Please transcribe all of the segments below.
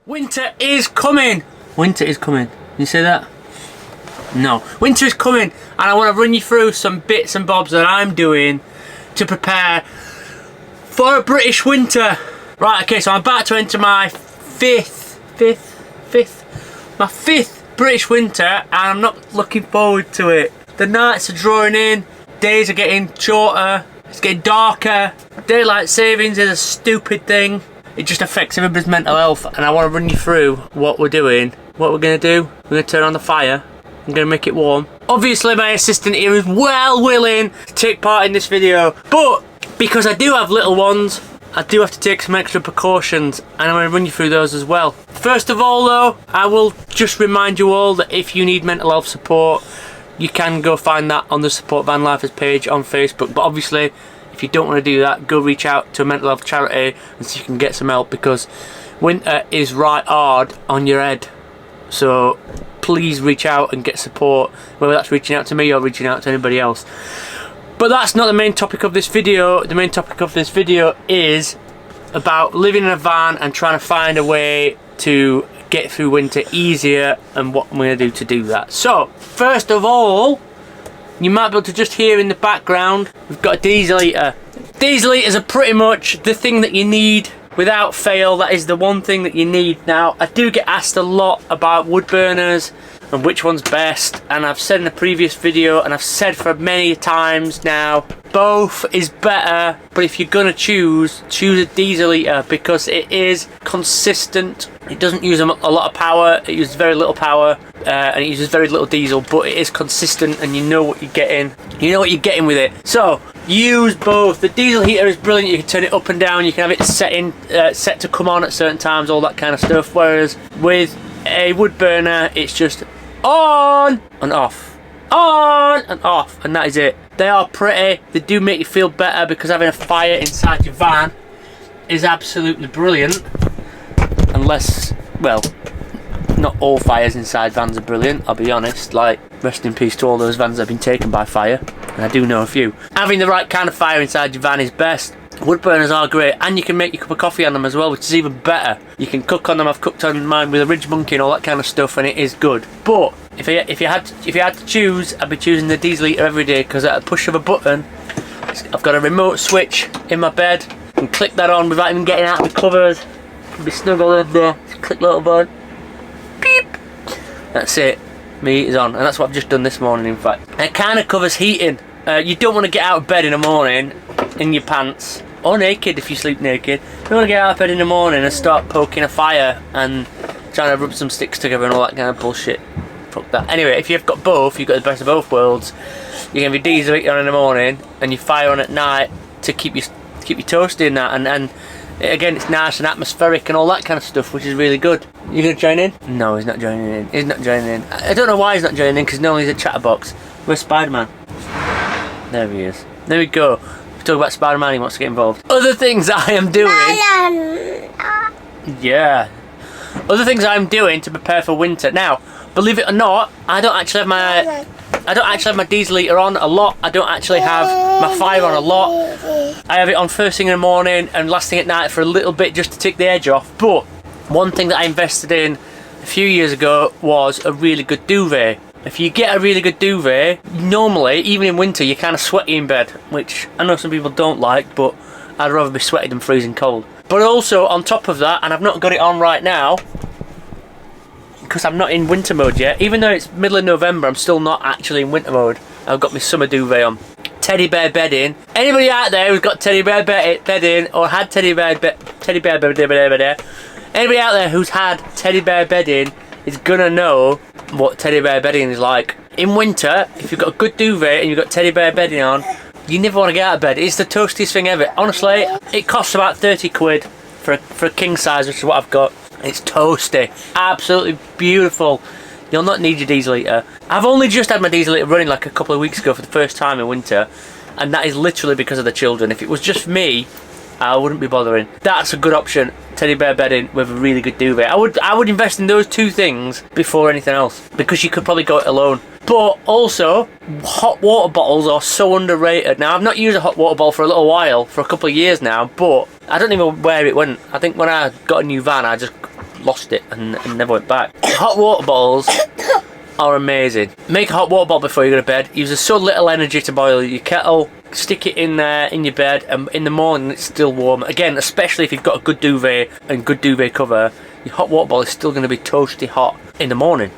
Winter is coming! Winter is coming. You say that? No. Winter is coming, and I want to run you through some bits and bobs that I'm doing to prepare for a British winter. Right, okay, so I'm about to enter my fifth British winter, and I'm not looking forward to it. The nights are drawing in, days are getting shorter, it's getting darker. Daylight savings is a stupid thing. It just affects everybody's mental health, and I want to run you through what we're doing. What we're going to do, we're going to turn on the fire. I'm going to make it warm. Obviously my assistant here is well willing to take part in this video, but because I do have little ones, I do have to take some extra precautions, and I'm going to run you through those as well. First of all though, I will just remind you all that if you need mental health support, you can go find that on the Support Vanlifers page on Facebook. But obviously, if you don't want to do that, go reach out to a mental health charity and see if you can get some help, because winter is right hard on your head. So please reach out and get support, whether that's reaching out to me or reaching out to anybody else. But that's not the main topic of this video. The main topic of this video is about living in a van and trying to find a way to get through winter easier, and what I'm going to do to do that. So first of all, you might be able to just hear in the background, we've got a diesel heater. Diesel heaters are pretty much the thing that you need without fail. That is the one thing that you need. Now, I do get asked a lot about wood burners and which one's best, and I've said in a previous video, and I've said for many times now, both is better. But if you're gonna choose a diesel heater, because it is consistent. It doesn't use a lot of power, it uses very little power, and it uses very little diesel, but it is consistent, and you know what you're getting. You know what you're getting with it. So use both. The diesel heater is brilliant. You can turn it up and down, you can have it set to come on at certain times, all that kind of stuff. Whereas with a wood burner, it's just on and off, on and off, and that is it. They are pretty, they do make you feel better, because having a fire inside your van is absolutely brilliant. Unless, well, not all fires inside vans are brilliant, I'll be honest. Like, rest in peace to all those vans that have been taken by fire, and I do know a few. Having the right kind of fire inside your van is best. Wood burners are great, and you can make your cup of coffee on them as well, which is even better. You can cook on them. I've cooked on mine with a ridge monkey and all that kind of stuff, and it is good. But if you had to choose, I'd be choosing the diesel heater every day, because at a push of a button, I've got a remote switch in my bed. I can click that on without even getting out of the covers. Be snuggled in there. Just click the little button. Beep. That's it. My heater's on, and that's what I've just done this morning. In fact, it kind of covers heating. You don't want to get out of bed in the morning in your pants, or naked if you sleep naked. You don't want to get out of bed in the morning and start poking a fire and trying to rub some sticks together and all that kind of bullshit. Fuck that. Anyway, if you've got both, you've got the best of both worlds. You can have your diesel heater on in the morning and your fire on at night to keep you toasty and that, and again, it's nice and atmospheric and all that kind of stuff, which is really good. You gonna join in? No, he's not joining in. He's not joining in. I don't know why he's not joining in, because normally he's a chatterbox. Where's Spider-Man? There he is. There we go. We talk about Spider-Man, he wants to get involved. Other things I am doing. Yeah. Other things I'm doing to prepare for winter. Now, believe it or not, I don't actually have my diesel heater on a lot. I don't actually have my fire on a lot. I have it on first thing in the morning and last thing at night for a little bit, just to take the edge off. But one thing that I invested in a few years ago was a really good duvet. If you get a really good duvet, normally, even in winter, you're kind of sweaty in bed, which I know some people don't like, but I'd rather be sweaty than freezing cold. But also, on top of that, and I've not got it on right now, because I'm not in winter mode yet. Even though it's middle of November, I'm still not actually in winter mode. I've got my summer duvet on. Teddy bear bedding. Anybody out there who's got teddy bear bedding, or had teddy bear bedding, anybody out there who's had teddy bear bedding is gonna know what teddy bear bedding is like. In winter, if you've got a good duvet and you've got teddy bear bedding on, you never want to get out of bed. It's the toastiest thing ever. Honestly, it costs about 30 quid for a king size, which is what I've got. It's toasty, absolutely beautiful. You'll not need your diesel heater. I've only just had my diesel heater running like a couple of weeks ago for the first time in winter, and that is literally because of the children. If it was just me, I wouldn't be bothering. That's a good option. Teddy bear bedding with a really good duvet. I would invest in those two things before anything else, because you could probably go it alone. But also, hot water bottles are so underrated. Now, I've not used a hot water bottle for a little while, for a couple of years now, but I don't even know where it went. I think when I got a new van, I just lost it and never went back. Hot water bottles are amazing. Make a hot water bottle before you go to bed. Uses so little energy to boil your kettle. Stick it in there in your bed, and in the morning it's still warm. Again, especially if you've got a good duvet and good duvet cover, your hot water bottle is still going to be toasty hot in the morning.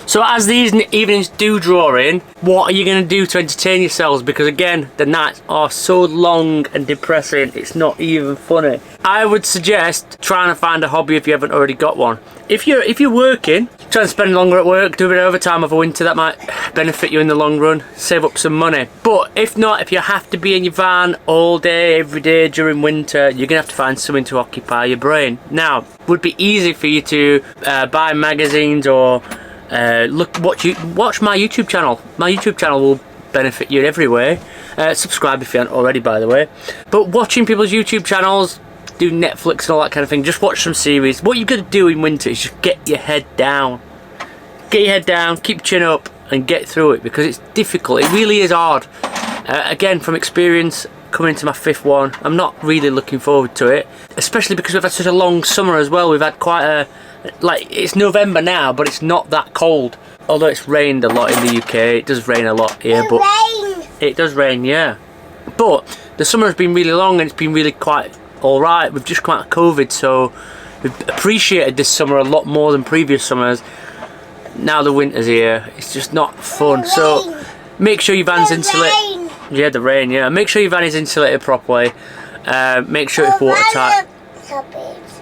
So as these evenings do draw in, what are you going to do to entertain yourselves? Because again, the nights are so long and depressing, it's not even funny. I would suggest trying to find a hobby if you haven't already got one. If you're working, try and spend longer at work, do a bit of overtime over winter, that might benefit you in the long run, save up some money. But if not, if you have to be in your van all day, every day during winter, you're going to have to find something to occupy your brain. Now, it would be easy for you to buy magazines or watch my YouTube channel. My YouTube channel will benefit you in every way. Subscribe if you haven't already, by the way. But watching people's YouTube channels, do Netflix and all that kind of thing, just watch some series. What you've got to do in winter is just get your head down. Get your head down, keep your chin up and get through it, because it's difficult. It really is hard. Again, from experience, coming into my 5th one, I'm not really looking forward to it, especially because we've had such a long summer as well. We've had quite a, like, it's November now, but it's not that cold. Although it's rained a lot in the UK, it does rain a lot here, but it does rain, yeah. But the summer has been really long and it's been really quite alright. We've just come out of COVID, so we've appreciated this summer a lot more than previous summers. Now the winter's here, it's just not fun. So make sure your van's insulated. Yeah, the rain, yeah. Make sure your van is insulated properly. Make sure it's watertight.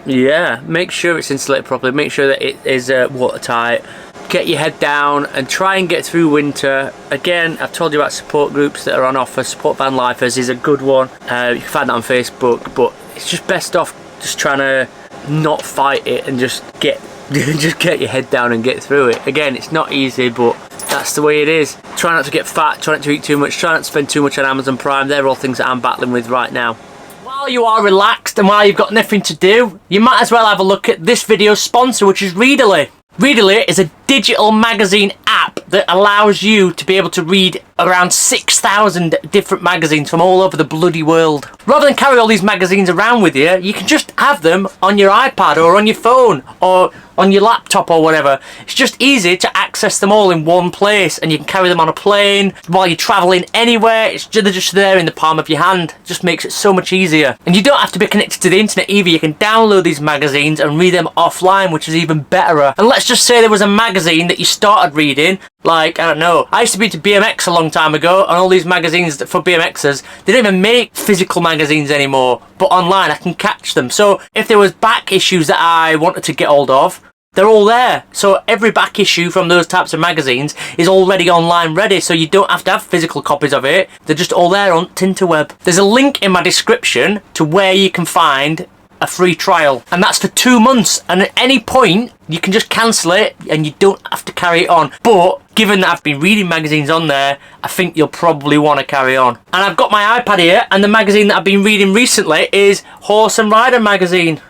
Yeah, make sure it's insulated properly. Make sure that it is watertight. Get your head down and try and get through winter. Again, I've told you about support groups that are on offer. Support Vanlifers is a good one. You can find that on Facebook, but it's just best off just trying to not fight it and just get your head down and get through it. Again, it's not easy, but that's the way it is. Try not to get fat, try not to eat too much, try not to spend too much on Amazon Prime. They're all things that I'm battling with right now. While you are relaxed and while you've got nothing to do, you might as well have a look at this video's sponsor, which is Readily. Readily is a digital magazine app that allows you to be able to read around 6,000 different magazines from all over the bloody world. Rather than carry all these magazines around with you, you can just have them on your iPad or on your phone or on your laptop or whatever. It's just easy to access them all in one place, and you can carry them on a plane while you're traveling anywhere. They're just there in the palm of your hand. It just makes it so much easier. And you don't have to be connected to the internet either. You can download these magazines and read them offline, which is even better. And let's just say there was a magazine that you started reading, like, I don't know, I used to be to BMX a long time ago, and all these magazines for BMXers, they don't even make physical magazines anymore, but online I can catch them. So if there was back issues that I wanted to get hold of, they're all there. So every back issue from those types of magazines is already online ready, so you don't have to have physical copies of it. They're just all there on Tinterweb. There's a link in my description to where you can find a free trial, and that's for 2 months, and at any point you can just cancel it and you don't have to carry it on. But given that I've been reading magazines on there, I think you'll probably want to carry on. And I've got my iPad here, and the magazine that I've been reading recently is Horse and Rider magazine.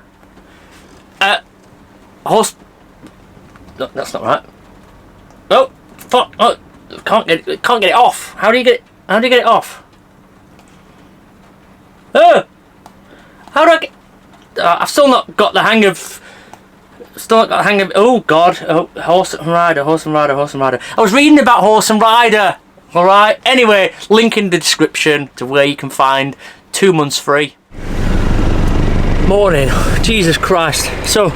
No, that's not right. Oh, fuck! Oh, can't get it off. How do you get it off? Oh, how do I get? I've still not got the hang of. Oh God! Oh, Horse and Rider. I was reading about Horse and Rider. All right. Anyway, link in the description to where you can find 2 months free. Morning. Jesus Christ. So.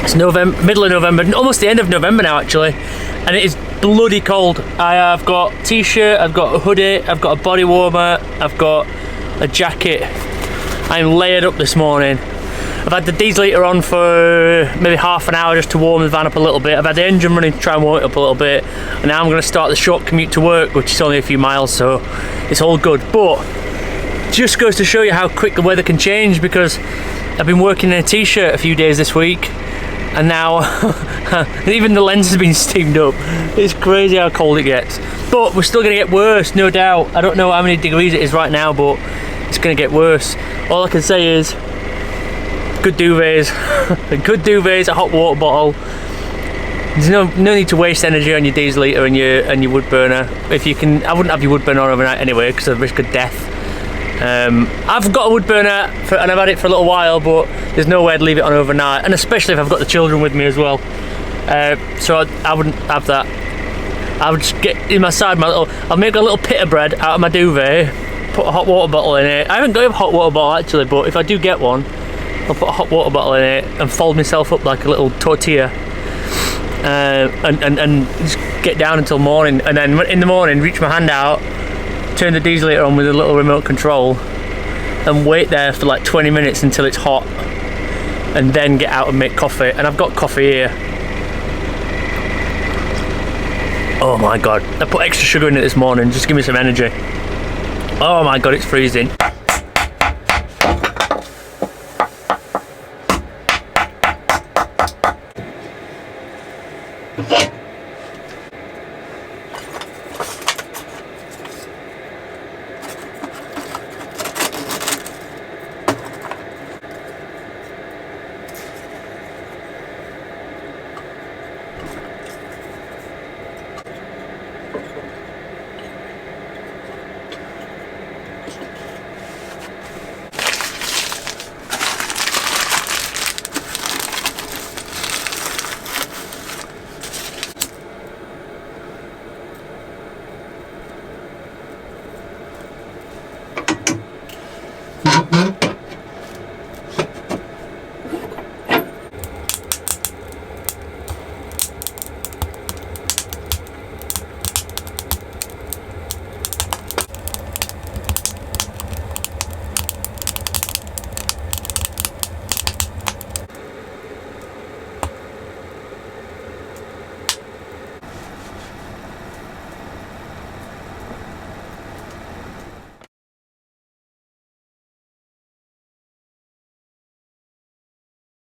It's November, middle of November, almost the end of November now actually, and it is bloody cold. I have got a t-shirt, I've got a hoodie, I've got a body warmer, I've got a jacket. I'm layered up this morning. I've had the diesel heater on for maybe half an hour just to warm the van up a little bit. I've had the engine running to try and warm it up a little bit, and now I'm going to start the short commute to work, which is only a few miles, so it's all good. But just goes to show you how quick the weather can change, because I've been working in a t-shirt a few days this week, and now even the lens has been steamed up. It's crazy how cold it gets, but we're still going to get worse, no doubt. I don't know how many degrees it is right now, but it's going to get worse. All I can say is good duvets, a hot water bottle, There's no need to waste energy on your diesel heater and your wood burner. If you can, I wouldn't have your wood burner on overnight anyway because of the risk of death. I've got a wood burner and I've had it for a little while, but there's no way I'd leave it on overnight, and especially if I've got the children with me as well. So I wouldn't have that. I would just get in my side, I'll make a little pita bread out of my duvet, put a hot water bottle in it. I haven't got a hot water bottle actually, but if I do get one, I'll put a hot water bottle in it and fold myself up like a little tortilla, and just get down until morning, and then in the morning reach my hand out, turn the diesel heater on with a little remote control, and wait there for like 20 minutes until it's hot, and then get out and make coffee. And I've got coffee here. Oh my god, I put extra sugar in it this morning just to give me some energy. Oh my god, it's freezing.